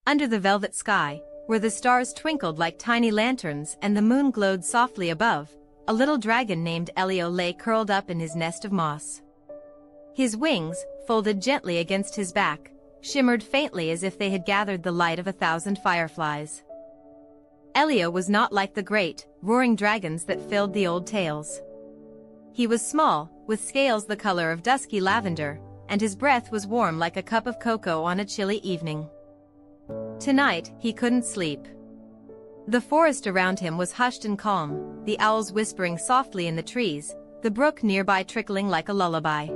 Under the velvet sky, where the stars twinkled like tiny lanterns and the moon glowed softly above, a little dragon named Elio lay curled up in his nest of moss. His wings, folded gently against his back, shimmered faintly as if they had gathered the light of 1,000 fireflies. Elio was not like the great, roaring dragons that filled the old tales. He was small, with scales the color of dusky lavender, and his breath was warm like a cup of cocoa on a chilly evening. Tonight, he couldn't sleep. The forest around him was hushed and calm, the owls whispering softly in the trees, the brook nearby trickling like a lullaby.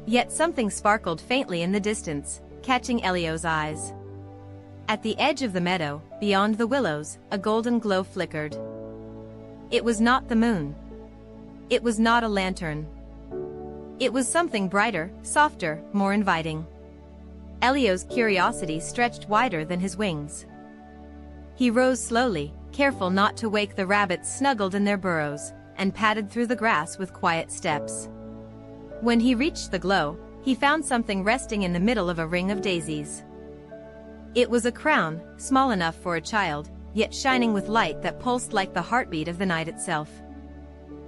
Yet something sparkled faintly in the distance, catching Elio's eyes. At the edge of the meadow, beyond the willows, a golden glow flickered. It was not the moon. It was not a lantern. It was something brighter, softer, more inviting. Elio's curiosity stretched wider than his wings. He rose slowly, careful not to wake the rabbits snuggled in their burrows, and padded through the grass with quiet steps. When he reached the glow, he found something resting in the middle of a ring of daisies. It was a crown, small enough for a child, yet shining with light that pulsed like the heartbeat of the night itself.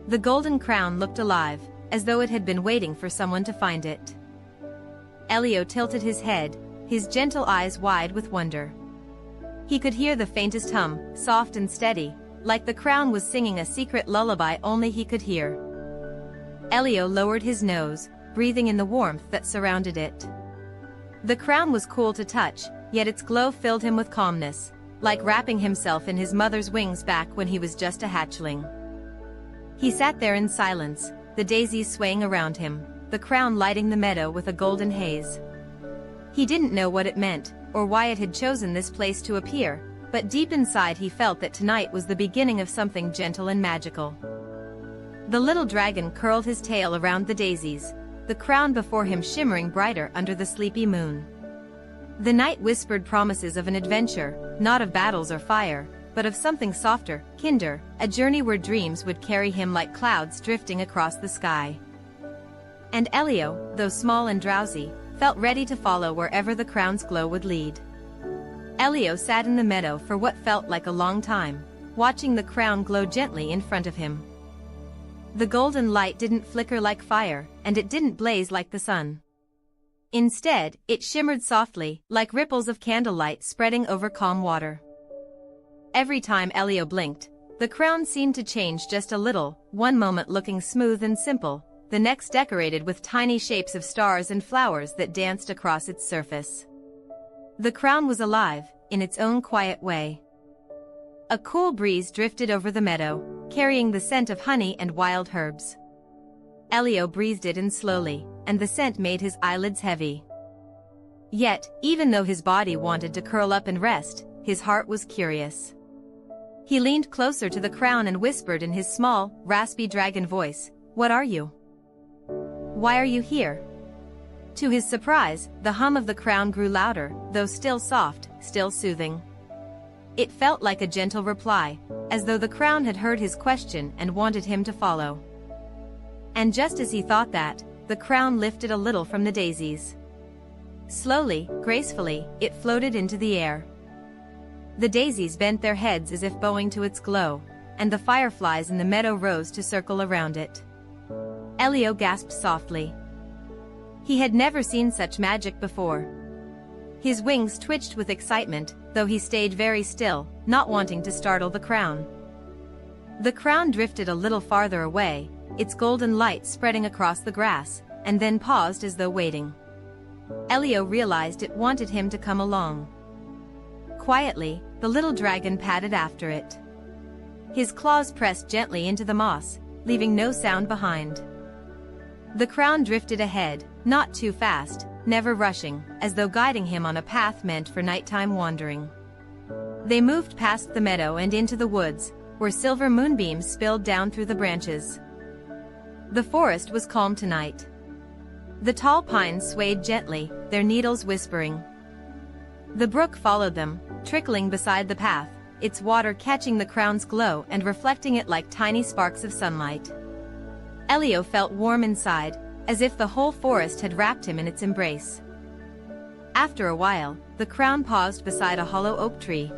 The golden crown looked alive, as though it had been waiting for someone to find it. Elio tilted his head, his gentle eyes wide with wonder. He could hear the faintest hum, soft and steady, like the crown was singing a secret lullaby only he could hear. Elio lowered his nose, breathing in the warmth that surrounded it. The crown was cool to touch, yet its glow filled him with calmness, like wrapping himself in his mother's wings back when he was just a hatchling. He sat there in silence, the daisies swaying around him, the crown lighting the meadow with a golden haze. He didn't know what it meant, or why it had chosen this place to appear, but deep inside he felt that tonight was the beginning of something gentle and magical. The little dragon curled his tail around the daisies, the crown before him shimmering brighter under the sleepy moon. The night whispered promises of an adventure, not of battles or fire, but of something softer, kinder, a journey where dreams would carry him like clouds drifting across the sky. And Elio, though small and drowsy, felt ready to follow wherever the crown's glow would lead. Elio sat in the meadow for what felt like a long time, watching the crown glow gently in front of him. The golden light didn't flicker like fire, and it didn't blaze like the sun. Instead, it shimmered softly, like ripples of candlelight spreading over calm water. Every time Elio blinked, the crown seemed to change just a little, one moment looking smooth and simple, the next decorated with tiny shapes of stars and flowers that danced across its surface. The crown was alive, in its own quiet way. A cool breeze drifted over the meadow, carrying the scent of honey and wild herbs. Elio breathed it in slowly, and the scent made his eyelids heavy. Yet, even though his body wanted to curl up and rest, his heart was curious. He leaned closer to the crown and whispered in his small, raspy dragon voice, "What are you? Why are you here?" To his surprise, the hum of the crown grew louder, though still soft, still soothing. It felt like a gentle reply, as though the crown had heard his question and wanted him to follow. And just as he thought that, the crown lifted a little from the daisies. Slowly, gracefully, it floated into the air. The daisies bent their heads as if bowing to its glow, and the fireflies in the meadow rose to circle around it. Elio gasped softly. He had never seen such magic before. His wings twitched with excitement, though he stayed very still, not wanting to startle the crown. The crown drifted a little farther away, its golden light spreading across the grass, and then paused as though waiting. Elio realized it wanted him to come along. Quietly, the little dragon padded after it. His claws pressed gently into the moss, leaving no sound behind. The crown drifted ahead, not too fast, never rushing, as though guiding him on a path meant for nighttime wandering. They moved past the meadow and into the woods, where silver moonbeams spilled down through the branches. The forest was calm tonight. The tall pines swayed gently, their needles whispering. The brook followed them, trickling beside the path, its water catching the crown's glow and reflecting it like tiny sparks of sunlight. Elio felt warm inside, as if the whole forest had wrapped him in its embrace. After a while, the crown paused beside a hollow oak tree.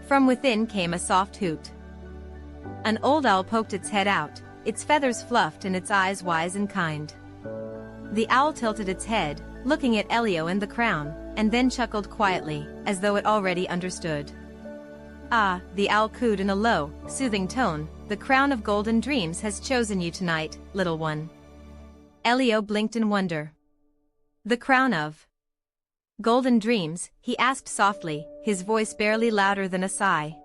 From within came a soft hoot. An old owl poked its head out, its feathers fluffed and its eyes wise and kind. The owl tilted its head, looking at Elio and the crown, and then chuckled quietly, as though it already understood. "Ah," the owl cooed in a low, soothing tone, "the crown of golden dreams has chosen you tonight, little one." Elio blinked in wonder. "The crown of golden dreams?" he asked softly, his voice barely louder than a sigh.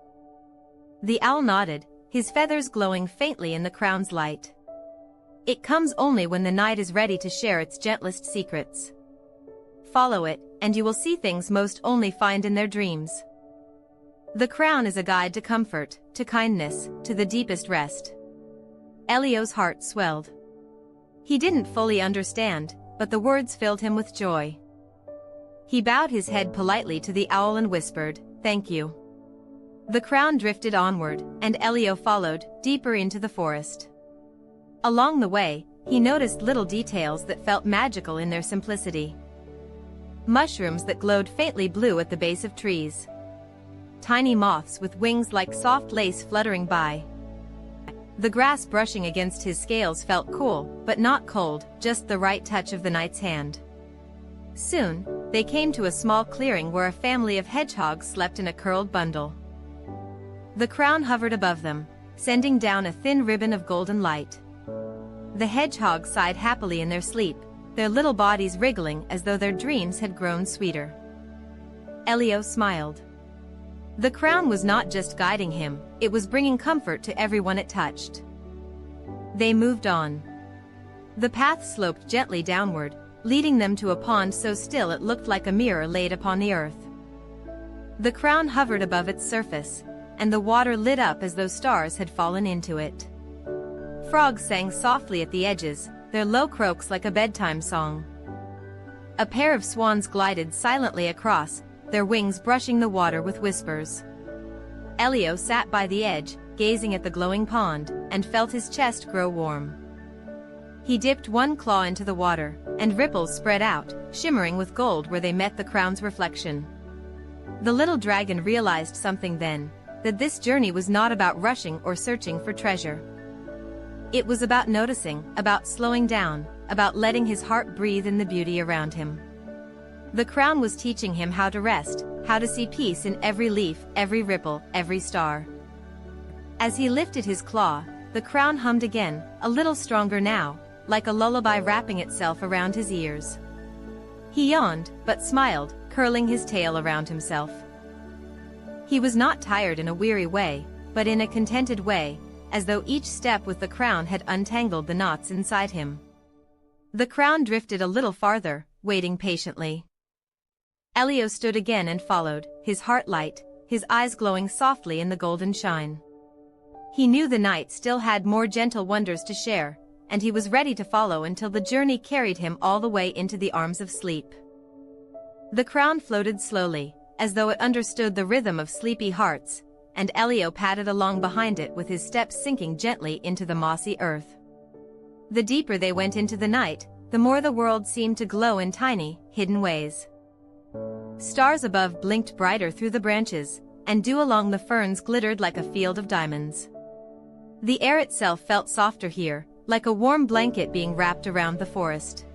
The owl nodded, his feathers glowing faintly in the crown's light. "It comes only when the night is ready to share its gentlest secrets. Follow it, and you will see things most only find in their dreams. The crown is a guide to comfort, to kindness, to the deepest rest." Elio's heart swelled. He didn't fully understand, but the words filled him with joy. He bowed his head politely to the owl and whispered, "Thank you." The crown drifted onward, and Elio followed, deeper into the forest. Along the way, he noticed little details that felt magical in their simplicity. Mushrooms that glowed faintly blue at the base of trees. Tiny moths with wings like soft lace fluttering by. The grass brushing against his scales felt cool, but not cold, just the right touch of the night's hand. Soon, they came to a small clearing where a family of hedgehogs slept in a curled bundle. The crown hovered above them, sending down a thin ribbon of golden light. The hedgehogs sighed happily in their sleep, their little bodies wriggling as though their dreams had grown sweeter. Elio smiled. The crown was not just guiding him, it was bringing comfort to everyone it touched. They moved on. The path sloped gently downward, leading them to a pond so still it looked like a mirror laid upon the earth. The crown hovered above its surface, and the water lit up as though stars had fallen into it. Frogs sang softly at the edges, their low croaks like a bedtime song. A pair of swans glided silently across, their wings brushing the water with whispers. Elio sat by the edge, gazing at the glowing pond, and felt his chest grow warm. He dipped one claw into the water, and ripples spread out, shimmering with gold where they met the crown's reflection. The little dragon realized something then, that this journey was not about rushing or searching for treasure. It was about noticing, about slowing down, about letting his heart breathe in the beauty around him. The crown was teaching him how to rest, how to see peace in every leaf, every ripple, every star. As he lifted his claw, the crown hummed again, a little stronger now, like a lullaby wrapping itself around his ears. He yawned, but smiled, curling his tail around himself. He was not tired in a weary way, but in a contented way, as though each step with the crown had untangled the knots inside him. The crown drifted a little farther, waiting patiently. Elio stood again and followed, his heart light, his eyes glowing softly in the golden shine. He knew the night still had more gentle wonders to share, and he was ready to follow until the journey carried him all the way into the arms of sleep. The crown floated slowly, as though it understood the rhythm of sleepy hearts, and Elio padded along behind it with his steps sinking gently into the mossy earth. The deeper they went into the night, the more the world seemed to glow in tiny, hidden ways. Stars above blinked brighter through the branches, and dew along the ferns glittered like a field of diamonds. The air itself felt softer here, like a warm blanket being wrapped around the forest.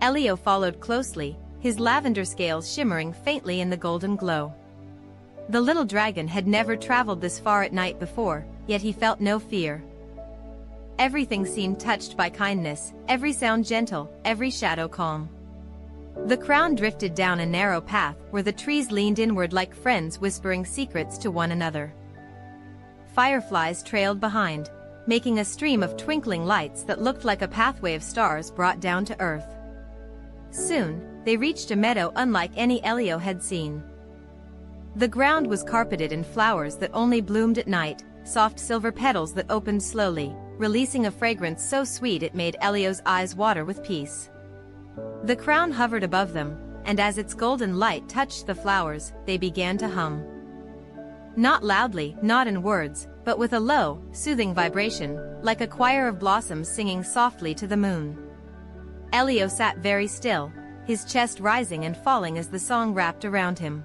Elio followed closely, his lavender scales shimmering faintly in the golden glow. The little dragon had never traveled this far at night before, yet he felt no fear. Everything seemed touched by kindness, every sound gentle, every shadow calm. The crown drifted down a narrow path where the trees leaned inward like friends whispering secrets to one another. Fireflies trailed behind, making a stream of twinkling lights that looked like a pathway of stars brought down to earth. Soon, they reached a meadow unlike any Elio had seen. The ground was carpeted in flowers that only bloomed at night, soft silver petals that opened slowly, releasing a fragrance so sweet it made Elio's eyes water with peace. The crown hovered above them, and as its golden light touched the flowers, they began to hum. Not loudly, not in words, but with a low, soothing vibration, like a choir of blossoms singing softly to the moon. Elio sat very still, his chest rising and falling as the song wrapped around him.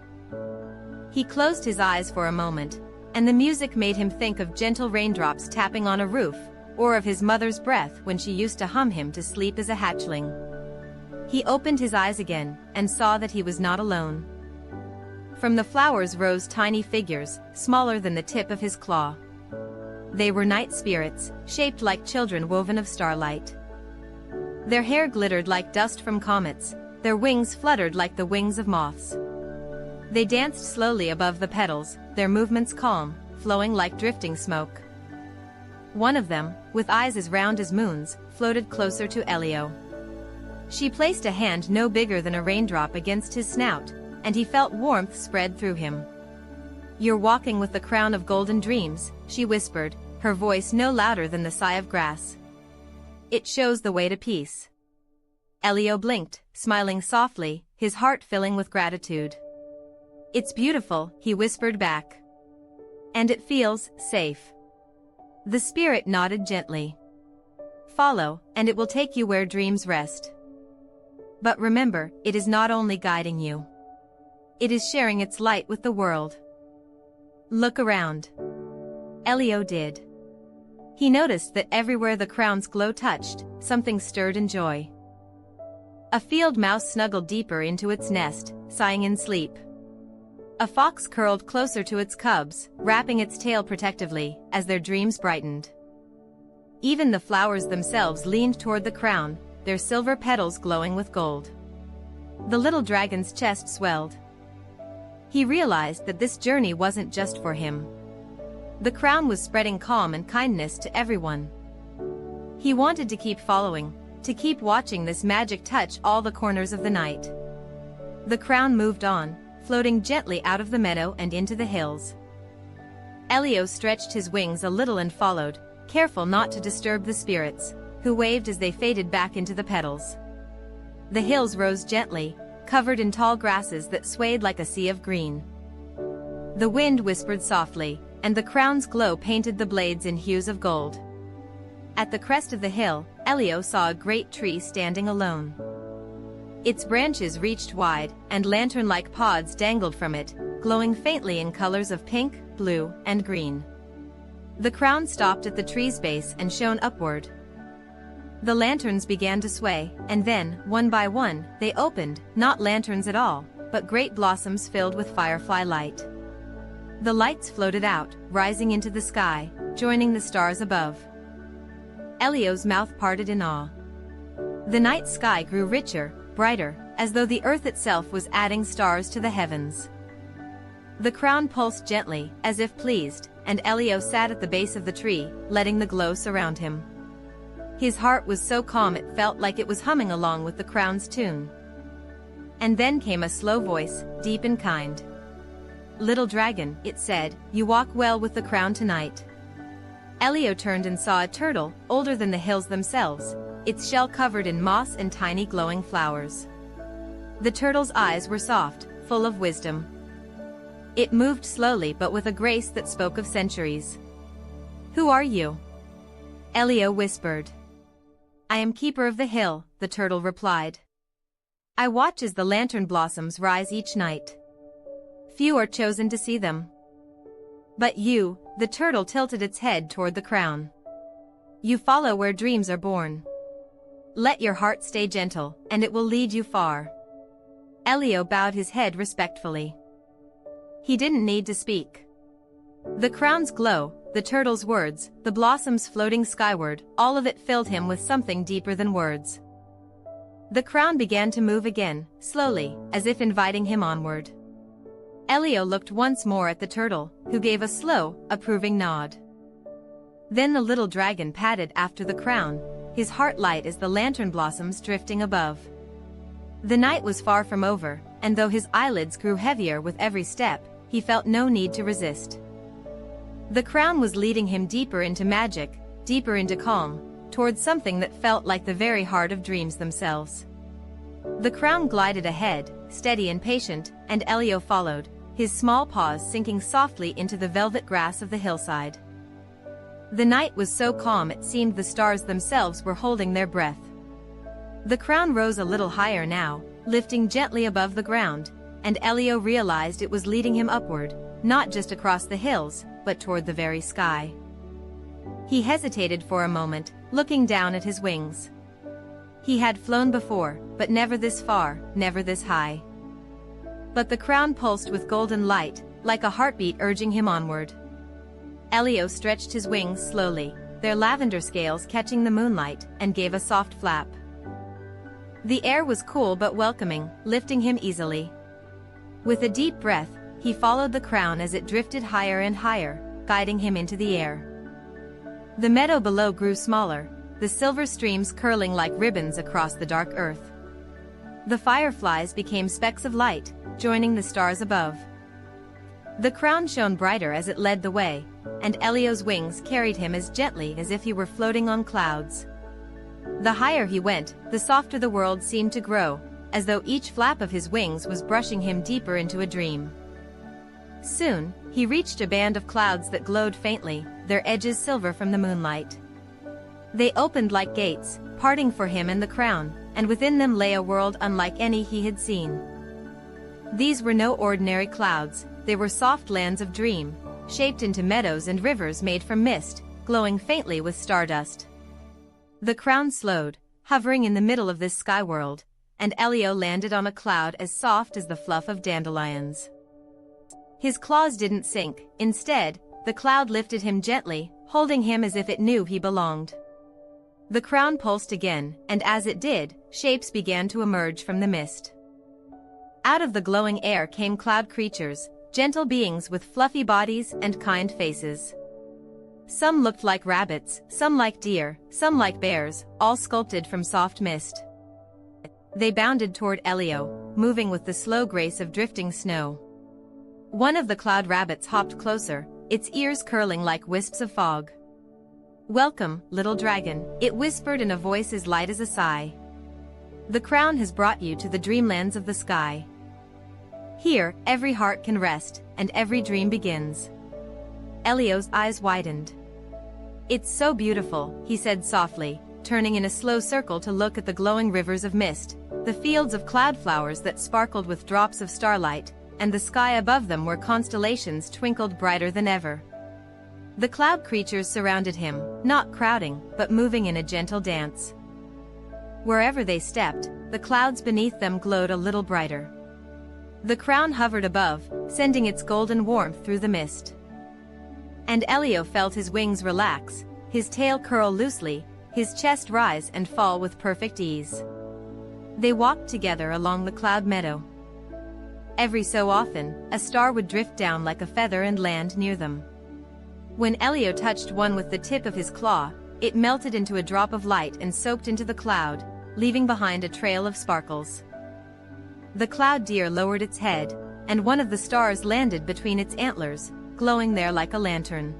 He closed his eyes for a moment, and the music made him think of gentle raindrops tapping on a roof, or of his mother's breath when she used to hum him to sleep as a hatchling. He opened his eyes again, and saw that he was not alone. From the flowers rose tiny figures, smaller than the tip of his claw. They were night spirits, shaped like children woven of starlight. Their hair glittered like dust from comets, their wings fluttered like the wings of moths. They danced slowly above the petals, their movements calm, flowing like drifting smoke. One of them, with eyes as round as moons, floated closer to Elio. She placed a hand no bigger than a raindrop against his snout, and he felt warmth spread through him. "You're walking with the crown of golden dreams," she whispered, her voice no louder than the sigh of grass. "It shows the way to peace." Elio blinked, smiling softly, his heart filling with gratitude. "It's beautiful," he whispered back. "And it feels safe." The spirit nodded gently. "Follow, and it will take you where dreams rest. But remember, it is not only guiding you. It is sharing its light with the world." "Look around." Elio did. He noticed that everywhere the crown's glow touched, something stirred in joy. A field mouse snuggled deeper into its nest, sighing in sleep. A fox curled closer to its cubs, wrapping its tail protectively, as their dreams brightened. Even the flowers themselves leaned toward the crown, their silver petals glowing with gold. The little dragon's chest swelled. He realized that this journey wasn't just for him. The crown was spreading calm and kindness to everyone. He wanted to keep following, to keep watching this magic touch all the corners of the night. The crown moved on, floating gently out of the meadow and into the hills. Elio stretched his wings a little and followed, careful not to disturb the spirits, who waved as they faded back into the petals. The hills rose gently, covered in tall grasses that swayed like a sea of green. The wind whispered softly, and the crown's glow painted the blades in hues of gold. At the crest of the hill, Elio saw a great tree standing alone. Its branches reached wide, and lantern-like pods dangled from it, glowing faintly in colors of pink, blue, and green. The crown stopped at the tree's base and shone upward. The lanterns began to sway, and then, one by one, they opened, not lanterns at all, but great blossoms filled with firefly light. The lights floated out, rising into the sky, joining the stars above. Elio's mouth parted in awe. The night sky grew richer, brighter, as though the earth itself was adding stars to the heavens. The crown pulsed gently, as if pleased, and Elio sat at the base of the tree, letting the glow surround him. His heart was so calm it felt like it was humming along with the crown's tune. And then came a slow voice, deep and kind. "Little dragon," it said, "you walk well with the crown tonight." Elio turned and saw a turtle, older than the hills themselves, its shell covered in moss and tiny glowing flowers. The turtle's eyes were soft, full of wisdom. It moved slowly but with a grace that spoke of centuries. "Who are you?" Elio whispered. "I am keeper of the hill," the turtle replied. "I watch as the lantern blossoms rise each night. Few are chosen to see them. But you," the turtle tilted its head toward the crown. "You follow where dreams are born. Let your heart stay gentle, and it will lead you far." Elio bowed his head respectfully. He didn't need to speak. The crown's glow, the turtle's words, the blossoms floating skyward, all of it filled him with something deeper than words. The crown began to move again, slowly, as if inviting him onward. Elio looked once more at the turtle, who gave a slow, approving nod. Then the little dragon padded after the crown, his heart light as the lantern blossoms drifting above. The night was far from over, and though his eyelids grew heavier with every step, he felt no need to resist. The crown was leading him deeper into magic, deeper into calm, towards something that felt like the very heart of dreams themselves. The crown glided ahead, steady and patient, and Elio followed, his small paws sinking softly into the velvet grass of the hillside. The night was so calm it seemed the stars themselves were holding their breath. The crown rose a little higher now, lifting gently above the ground, and Elio realized it was leading him upward, not just across the hills, but toward the very sky. He hesitated for a moment, looking down at his wings. He had flown before, but never this far, never this high. But the crown pulsed with golden light, like a heartbeat urging him onward. Elio stretched his wings slowly, their lavender scales catching the moonlight, and gave a soft flap. The air was cool but welcoming, lifting him easily. With a deep breath, he followed the crown as it drifted higher and higher, guiding him into the air. The meadow below grew smaller, the silver streams curling like ribbons across the dark earth. The fireflies became specks of light, joining the stars above. The crown shone brighter as it led the way, and Elio's wings carried him as gently as if he were floating on clouds. The higher he went, the softer the world seemed to grow, as though each flap of his wings was brushing him deeper into a dream. Soon, he reached a band of clouds that glowed faintly, their edges silver from the moonlight. They opened like gates, parting for him and the crown, and within them lay a world unlike any he had seen. These were no ordinary clouds, they were soft lands of dream, shaped into meadows and rivers made from mist, glowing faintly with stardust. The crown slowed, hovering in the middle of this sky world, and Elio landed on a cloud as soft as the fluff of dandelions. His claws didn't sink, instead, the cloud lifted him gently, holding him as if it knew he belonged. The crown pulsed again, and as it did, shapes began to emerge from the mist. Out of the glowing air came cloud creatures, gentle beings with fluffy bodies and kind faces. Some looked like rabbits, some like deer, some like bears, all sculpted from soft mist. They bounded toward Elio, moving with the slow grace of drifting snow. One of the cloud rabbits hopped closer, its ears curling like wisps of fog. "Welcome, little dragon," it whispered in a voice as light as a sigh. "The crown has brought you to the dreamlands of the sky. Here, every heart can rest, and every dream begins." Elio's eyes widened. "It's so beautiful," he said softly, turning in a slow circle to look at the glowing rivers of mist, the fields of cloudflowers that sparkled with drops of starlight, and the sky above them where constellations twinkled brighter than ever. The cloud creatures surrounded him, not crowding, but moving in a gentle dance. Wherever they stepped, the clouds beneath them glowed a little brighter. The crown hovered above, sending its golden warmth through the mist. And Elio felt his wings relax, his tail curl loosely, his chest rise and fall with perfect ease. They walked together along the cloud meadow. Every so often, a star would drift down like a feather and land near them. When Elio touched one with the tip of his claw, it melted into a drop of light and soaked into the cloud, leaving behind a trail of sparkles. The cloud deer lowered its head, and one of the stars landed between its antlers, glowing there like a lantern.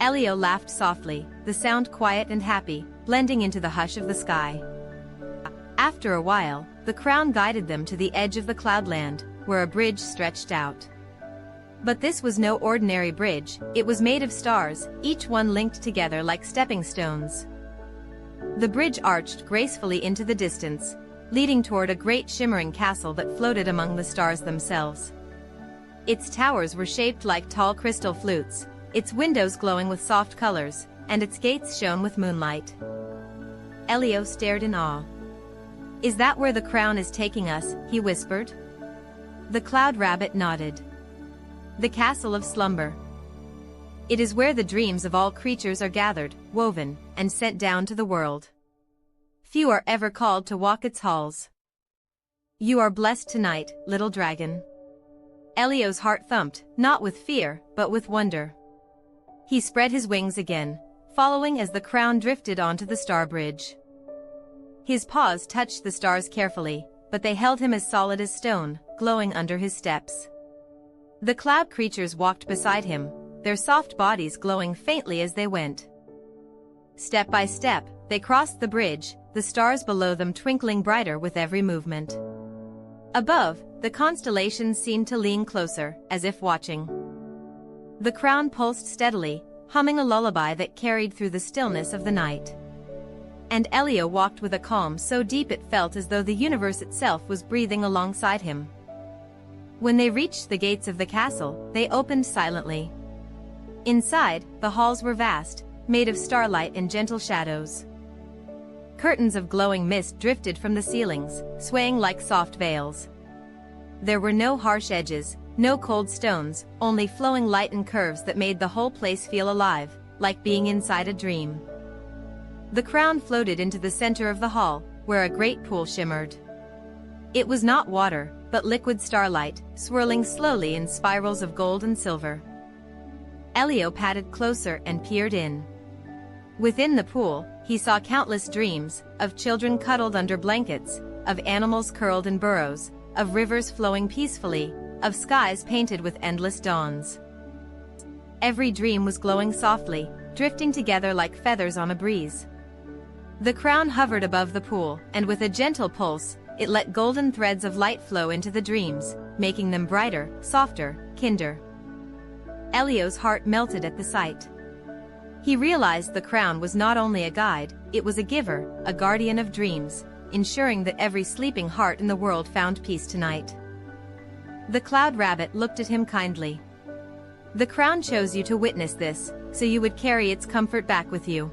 Elio laughed softly, the sound quiet and happy, blending into the hush of the sky. After a while, the crown guided them to the edge of the cloudland, where a bridge stretched out. But this was no ordinary bridge, it was made of stars, each one linked together like stepping stones. The bridge arched gracefully into the distance, leading toward a great shimmering castle that floated among the stars themselves. Its towers were shaped like tall crystal flutes, its windows glowing with soft colors, and its gates shone with moonlight. Elio stared in awe. "Is that where the crown is taking us?" he whispered. The cloud rabbit nodded. "The castle of slumber. It is where the dreams of all creatures are gathered, woven, and sent down to the world. Few are ever called to walk its halls. You are blessed tonight, little dragon." Elio's heart thumped, not with fear, but with wonder. He spread his wings again, following as the crown drifted onto the star bridge. His paws touched the stars carefully, but they held him as solid as stone, glowing under his steps. The cloud creatures walked beside him, their soft bodies glowing faintly as they went. Step by step, they crossed the bridge, the stars below them twinkling brighter with every movement. Above, the constellations seemed to lean closer, as if watching. The crown pulsed steadily, humming a lullaby that carried through the stillness of the night. and Elio walked with a calm so deep it felt as though the universe itself was breathing alongside him. When they reached the gates of the castle, they opened silently. Inside, the halls were vast, made of starlight and gentle shadows. Curtains of glowing mist drifted from the ceilings, swaying like soft veils. There were no harsh edges, no cold stones, only flowing light and curves that made the whole place feel alive, like being inside a dream. The crown floated into the center of the hall, where a great pool shimmered. It was not water, but liquid starlight, swirling slowly in spirals of gold and silver. Elio padded closer and peered in. Within the pool, he saw countless dreams, of children cuddled under blankets, of animals curled in burrows, of rivers flowing peacefully, of skies painted with endless dawns. Every dream was glowing softly, drifting together like feathers on a breeze. The crown hovered above the pool, and with a gentle pulse, it let golden threads of light flow into the dreams, making them brighter, softer, kinder. Elio's heart melted at the sight. He realized the crown was not only a guide, it was a giver, a guardian of dreams, ensuring that every sleeping heart in the world found peace tonight. The cloud rabbit looked at him kindly. The crown chose you to witness this, so you would carry its comfort back with you.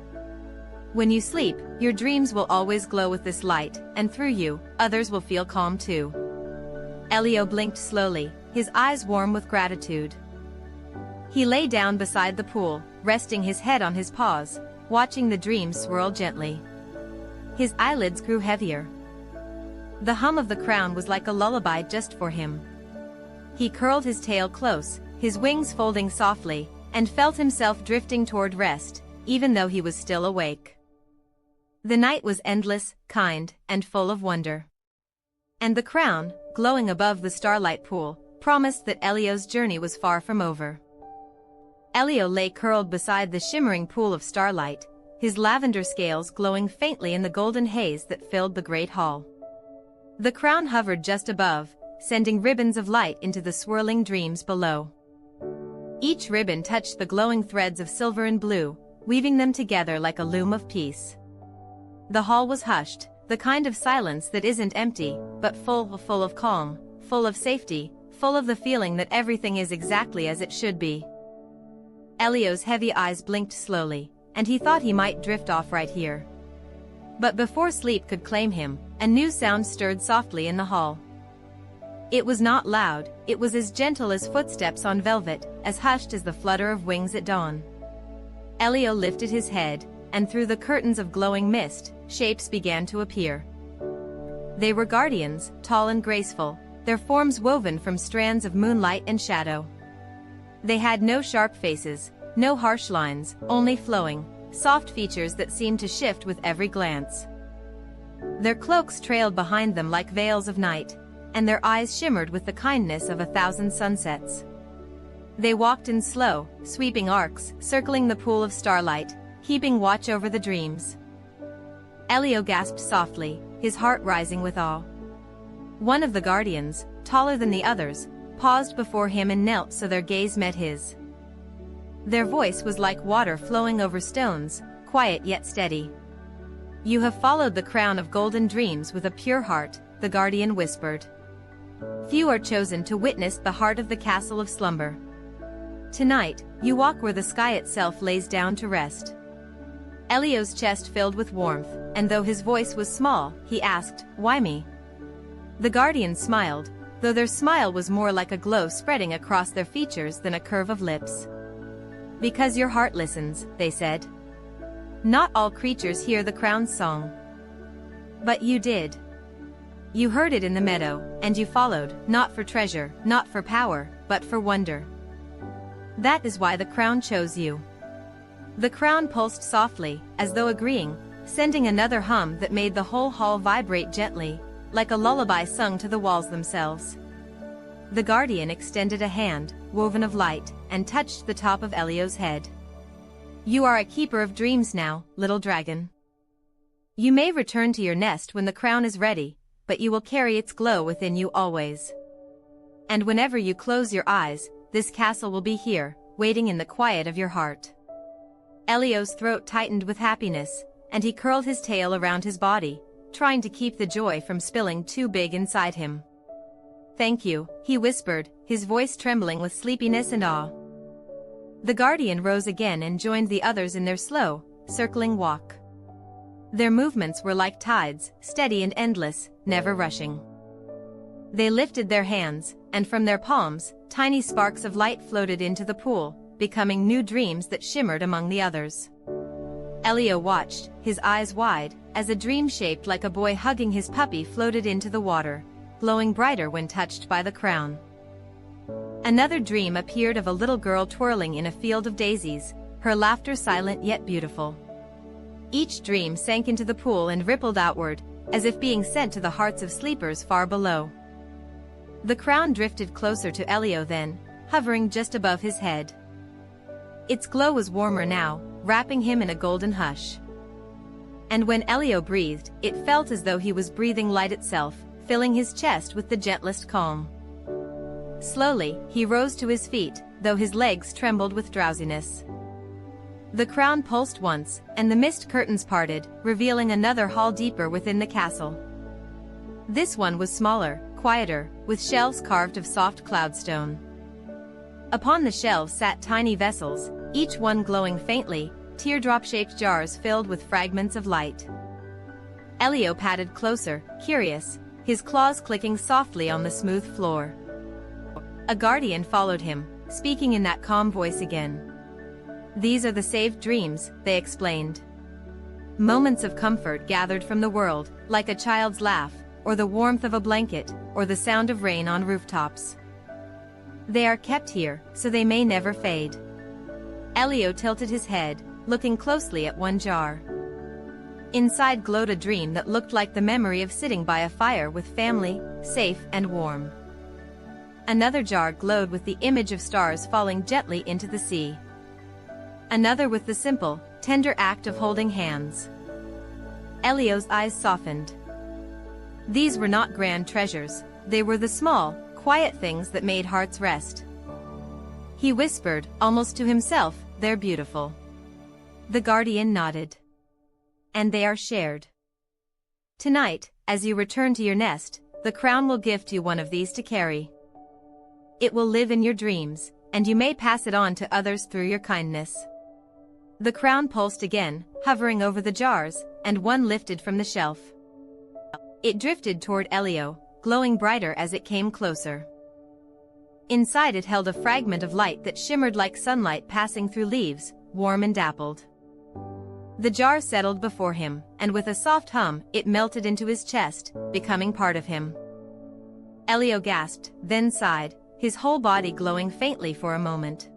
When you sleep, your dreams will always glow with this light, and through you, others will feel calm too. Elio blinked slowly, his eyes warm with gratitude. He lay down beside the pool, resting his head on his paws, watching the dreams swirl gently. His eyelids grew heavier. The hum of the crown was like a lullaby just for him. He curled his tail close, his wings folding softly, and felt himself drifting toward rest, even though he was still awake. The night was endless, kind, and full of wonder. And the crown, glowing above the starlight pool, promised that Elio's journey was far from over. Elio lay curled beside the shimmering pool of starlight, his lavender scales glowing faintly in the golden haze that filled the great hall. The crown hovered just above, sending ribbons of light into the swirling dreams below. Each ribbon touched the glowing threads of silver and blue, weaving them together like a loom of peace. The hall was hushed, the kind of silence that isn't empty, but full of calm, full of safety, full of the feeling that everything is exactly as it should be. Elio's heavy eyes blinked slowly, and he thought he might drift off right here. But before sleep could claim him, a new sound stirred softly in the hall. It was not loud, it was as gentle as footsteps on velvet, as hushed as the flutter of wings at dawn. Elio lifted his head, and through the curtains of glowing mist, shapes began to appear. They were guardians, tall and graceful, their forms woven from strands of moonlight and shadow. They had no sharp faces, no harsh lines, only flowing, soft features that seemed to shift with every glance. Their cloaks trailed behind them like veils of night, and their eyes shimmered with the kindness of 1,000 sunsets. They walked in slow, sweeping arcs, circling the pool of starlight, keeping watch over the dreams. Elio gasped softly, his heart rising with awe. One of the guardians, taller than the others, paused before him and knelt so their gaze met his. Their voice was like water flowing over stones, quiet yet steady. "You have followed the crown of golden dreams with a pure heart," the guardian whispered. "Few are chosen to witness the heart of the castle of slumber. Tonight, you walk where the sky itself lays down to rest." Elio's chest filled with warmth, and though his voice was small, he asked, "Why me?" The guardian smiled, though their smile was more like a glow spreading across their features than a curve of lips. "Because your heart listens," they said. "Not all creatures hear the crown's song. But you did. You heard it in the meadow, and you followed, not for treasure, not for power, but for wonder. That is why the crown chose you." The crown pulsed softly, as though agreeing, sending another hum that made the whole hall vibrate gently, like a lullaby sung to the walls themselves. The guardian extended a hand, woven of light, and touched the top of Elio's head. "You are a keeper of dreams now, little dragon. You may return to your nest when the crown is ready, but you will carry its glow within you always. And whenever you close your eyes, this castle will be here, waiting in the quiet of your heart." Elio's throat tightened with happiness, and he curled his tail around his body, trying to keep the joy from spilling too big inside him. "Thank you," he whispered, his voice trembling with sleepiness and awe. The guardian rose again and joined the others in their slow, circling walk. Their movements were like tides, steady and endless, never rushing. They lifted their hands, and from their palms, tiny sparks of light floated into the pool, becoming new dreams that shimmered among the others. Elio watched, his eyes wide, as a dream shaped like a boy hugging his puppy floated into the water, glowing brighter when touched by the crown. Another dream appeared of a little girl twirling in a field of daisies, her laughter silent yet beautiful. Each dream sank into the pool and rippled outward, as if being sent to the hearts of sleepers far below. The crown drifted closer to Elio then, hovering just above his head. Its glow was warmer now, wrapping him in a golden hush. And when Elio breathed, it felt as though he was breathing light itself, filling his chest with the gentlest calm. Slowly, he rose to his feet, though his legs trembled with drowsiness. The crown pulsed once, and the mist curtains parted, revealing another hall deeper within the castle. This one was smaller, quieter, with shelves carved of soft cloudstone. Upon the shelves sat tiny vessels, each one glowing faintly, teardrop-shaped jars filled with fragments of light. Elio padded closer, curious, his claws clicking softly on the smooth floor. A guardian followed him, speaking in that calm voice again. "These are the saved dreams," they explained. Moments of comfort gathered from the world, like a child's laugh, or the warmth of a blanket, or the sound of rain on rooftops. They are kept here, so they may never fade. Elio tilted his head, looking closely at one jar. Inside glowed a dream that looked like the memory of sitting by a fire with family, safe and warm. Another jar glowed with the image of stars falling gently into the sea. Another with the simple, tender act of holding hands. Elio's eyes softened. These were not grand treasures, they were the small, quiet things that made hearts rest. He whispered, almost to himself, "They're beautiful." The guardian nodded. "And they are shared. Tonight, as you return to your nest, the crown will gift you one of these to carry. It will live in your dreams, and you may pass it on to others through your kindness." The crown pulsed again, hovering over the jars, and one lifted from the shelf. It drifted toward Elio, glowing brighter as it came closer. Inside it held a fragment of light that shimmered like sunlight passing through leaves, warm and dappled. The jar settled before him, and with a soft hum, it melted into his chest, becoming part of him. Elio gasped, then sighed, his whole body glowing faintly for a moment.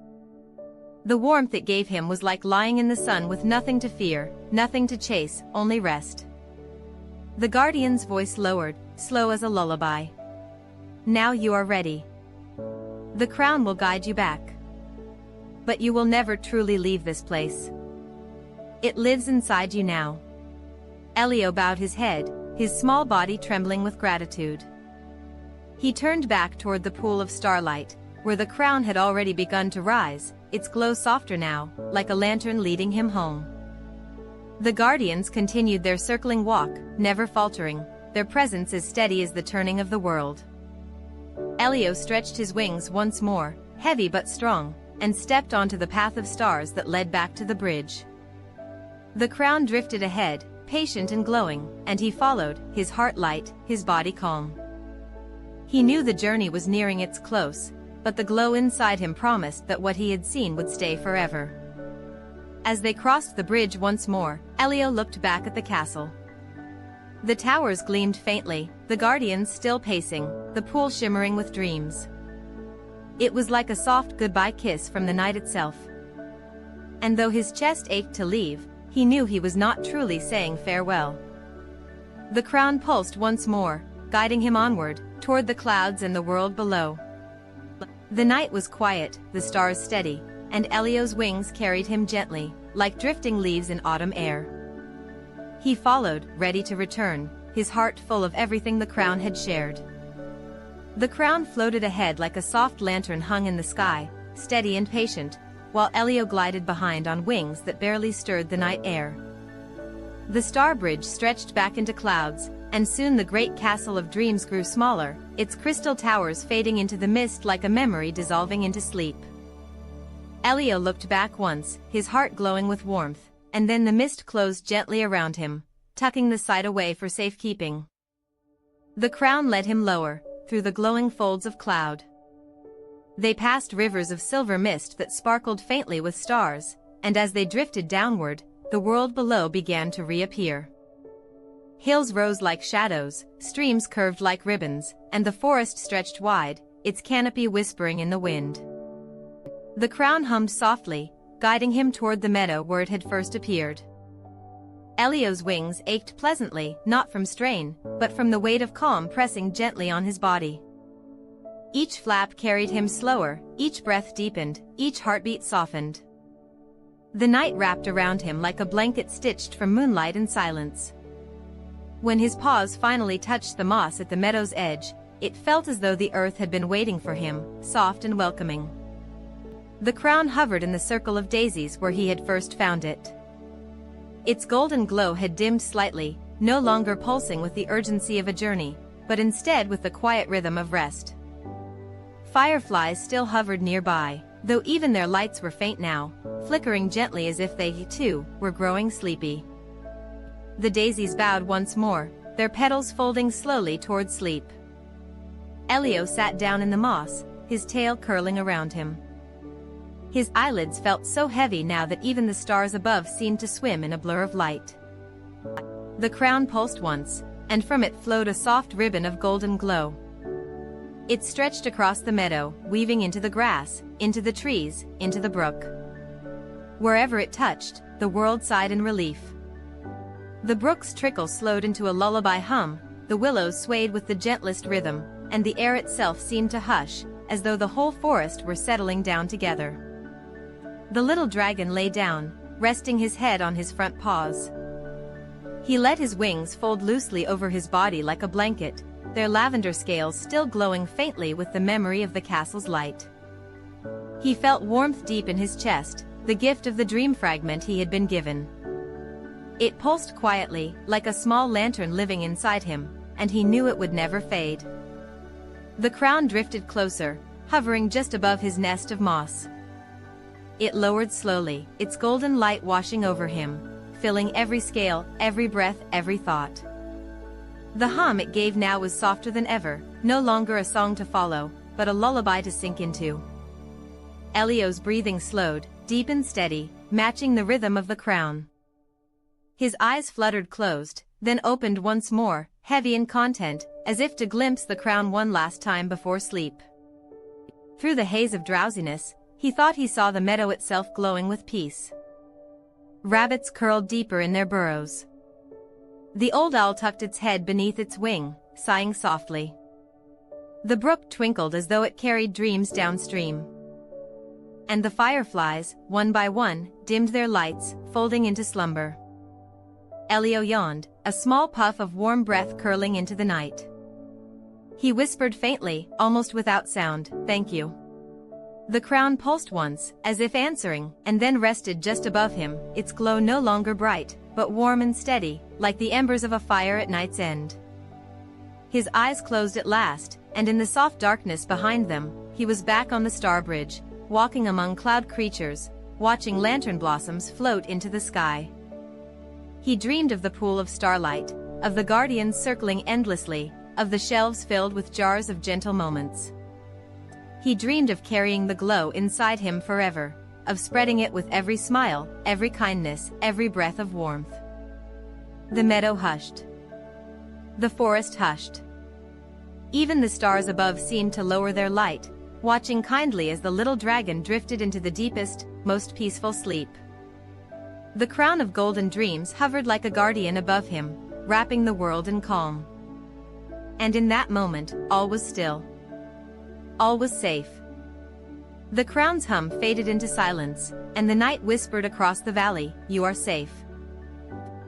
The warmth it gave him was like lying in the sun with nothing to fear, nothing to chase, only rest. The guardian's voice lowered, slow as a lullaby. "Now you are ready. The crown will guide you back. But you will never truly leave this place. It lives inside you now." Elio bowed his head, his small body trembling with gratitude. He turned back toward the pool of starlight, where the crown had already begun to rise, its glow softer now, like a lantern leading him home. The guardians continued their circling walk, never faltering, their presence as steady as the turning of the world. Elio stretched his wings once more, heavy but strong, and stepped onto the path of stars that led back to the bridge. The crown drifted ahead, patient and glowing, and he followed, his heart light, his body calm. He knew the journey was nearing its close, but the glow inside him promised that what he had seen would stay forever. As they crossed the bridge once more, Elio looked back at the castle. The towers gleamed faintly, the guardians still pacing, the pool shimmering with dreams. It was like a soft goodbye kiss from the night itself. And though his chest ached to leave, he knew he was not truly saying farewell. The crown pulsed once more, guiding him onward, toward the clouds and the world below. The night was quiet, the stars steady, and Elio's wings carried him gently, like drifting leaves in autumn air. He followed, ready to return, his heart full of everything the crown had shared. The crown floated ahead like a soft lantern hung in the sky, steady and patient, while Elio glided behind on wings that barely stirred the night air. The star bridge stretched back into clouds, and soon the great castle of dreams grew smaller, its crystal towers fading into the mist like a memory dissolving into sleep. Elio looked back once, his heart glowing with warmth, and then the mist closed gently around him, tucking the sight away for safekeeping. The crown led him lower, through the glowing folds of cloud. They passed rivers of silver mist that sparkled faintly with stars, and as they drifted downward, the world below began to reappear. Hills rose like shadows, streams curved like ribbons, and the forest stretched wide, its canopy whispering in the wind. The crown hummed softly, guiding him toward the meadow where it had first appeared. Elio's wings ached pleasantly, not from strain, but from the weight of calm pressing gently on his body. Each flap carried him slower, each breath deepened, each heartbeat softened. The night wrapped around him like a blanket stitched from moonlight and silence. When his paws finally touched the moss at the meadow's edge, it felt as though the earth had been waiting for him, soft and welcoming. The crown hovered in the circle of daisies where he had first found it. Its golden glow had dimmed slightly, no longer pulsing with the urgency of a journey, but instead with the quiet rhythm of rest. Fireflies still hovered nearby, though even their lights were faint now, flickering gently as if they, too, were growing sleepy. The daisies bowed once more, their petals folding slowly toward sleep. Elio sat down in the moss, his tail curling around him. His eyelids felt so heavy now that even the stars above seemed to swim in a blur of light. The crown pulsed once, and from it flowed a soft ribbon of golden glow. It stretched across the meadow, weaving into the grass, into the trees, into the brook. Wherever it touched, the world sighed in relief. The brook's trickle slowed into a lullaby hum, the willows swayed with the gentlest rhythm, and the air itself seemed to hush, as though the whole forest were settling down together. The little dragon lay down, resting his head on his front paws. He let his wings fold loosely over his body like a blanket, their lavender scales still glowing faintly with the memory of the castle's light. He felt warmth deep in his chest, the gift of the dream fragment he had been given. It pulsed quietly, like a small lantern living inside him, and he knew it would never fade. The crown drifted closer, hovering just above his nest of moss. It lowered slowly, its golden light washing over him, filling every scale, every breath, every thought. The hum it gave now was softer than ever, no longer a song to follow, but a lullaby to sink into. Elio's breathing slowed, deep and steady, matching the rhythm of the crown. His eyes fluttered closed, then opened once more, heavy in content, as if to glimpse the crown one last time before sleep. Through the haze of drowsiness, he thought he saw the meadow itself glowing with peace. Rabbits curled deeper in their burrows. The old owl tucked its head beneath its wing, sighing softly. The brook twinkled as though it carried dreams downstream. And the fireflies, one by one, dimmed their lights, folding into slumber. Elio yawned, a small puff of warm breath curling into the night. He whispered faintly, almost without sound, "Thank you." The crown pulsed once, as if answering, and then rested just above him, its glow no longer bright, but warm and steady, like the embers of a fire at night's end. His eyes closed at last, and in the soft darkness behind them, he was back on the star bridge, walking among cloud creatures, watching lantern blossoms float into the sky. He dreamed of the pool of starlight, of the guardians circling endlessly, of the shelves filled with jars of gentle moments. He dreamed of carrying the glow inside him forever, of spreading it with every smile, every kindness, every breath of warmth. The meadow hushed. The forest hushed. Even the stars above seemed to lower their light, watching kindly as the little dragon drifted into the deepest, most peaceful sleep. The crown of golden dreams hovered like a guardian above him, wrapping the world in calm. And in that moment, all was still. All was safe. The crown's hum faded into silence, and the night whispered across the valley, "You are safe.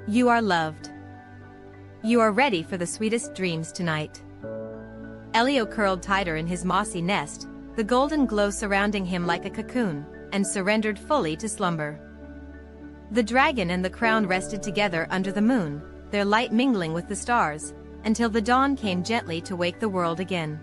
You are loved. You are ready for the sweetest dreams tonight." Elio curled tighter in his mossy nest, the golden glow surrounding him like a cocoon, and surrendered fully to slumber. The dragon and the crown rested together under the moon, their light mingling with the stars, until the dawn came gently to wake the world again.